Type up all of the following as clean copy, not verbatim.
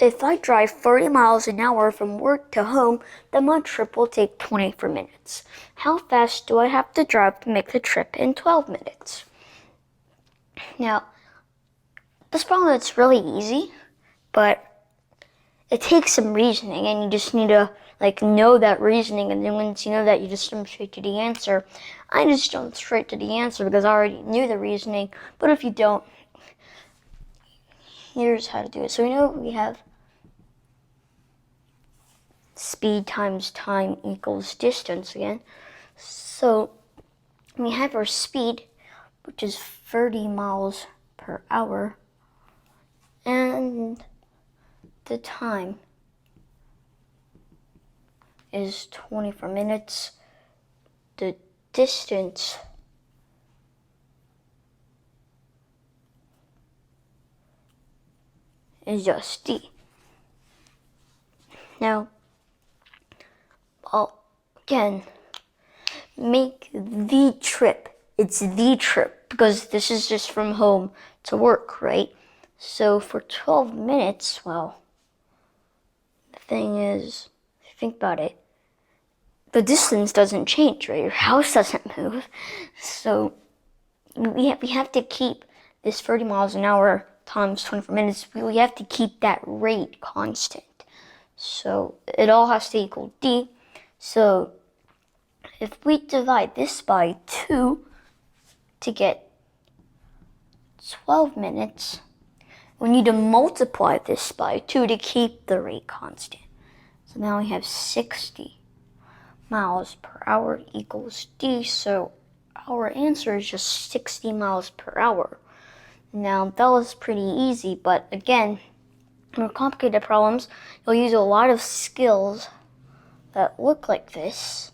if I drive 30 miles an hour from work to home, then my trip will take 24 minutes. How fast do I have to drive to make the trip in 12 minutes? Now, this problem is really easy, but it takes some reasoning, and you just need to know that reasoning, and then once you know that, you just jump straight to the answer. I just jumped straight to the answer because I already knew the reasoning, but if you don't, here's how to do it. So we know we have speed times time equals distance again. So we have our speed, which is 30 miles per hour, and the time is 24 minutes. The distance is just d. Now, I'll again make the trip. It's the trip because this is just from home to work, right? So for 12 minutes, well, the thing is, if you think about it, the distance doesn't change, right? Your house doesn't move. So we have to keep this 30 miles an hour times 24 minutes. We have to keep that rate constant. So it all has to equal d. So if we divide this by 2 to get 12 minutes, we need to multiply this by 2 to keep the rate constant. So now we have 60 miles per hour equals d, so our answer is just 60 miles per hour. Now that was pretty easy, but again, more complicated problems, you'll use a lot of skills that look like this,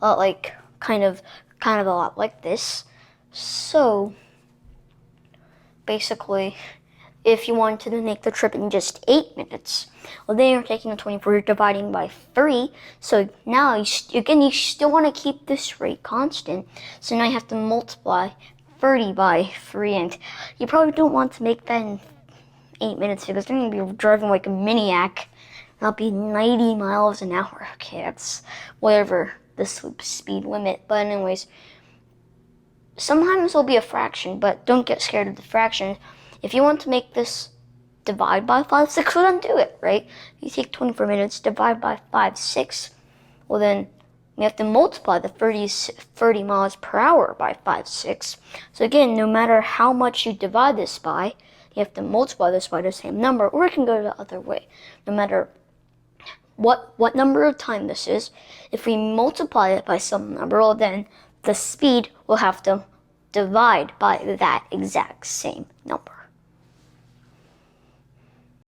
kind of a lot like this. So basically, if you wanted to make the trip in just 8 minutes, well, then you're taking the 24, you're dividing by 3. So now, you still want to keep this rate constant. So now you have to multiply 30 by 3. And you probably don't want to make that in 8 minutes because they're going to be driving like a maniac. That'll be 90 miles an hour. Okay, that's whatever the speed limit. But anyways, sometimes it'll be a fraction, but don't get scared of the fraction. If you want to make this divide by 5, 6, well then do it, right? You take 24 minutes, divide by 5, 6, well then you have to multiply the 30 miles per hour by 5, 6. So again, no matter how much you divide this by, you have to multiply this by the same number, or it can go the other way. No matter what number of time this is, if we multiply it by some number, well then the speed will have to divide by that exact same number.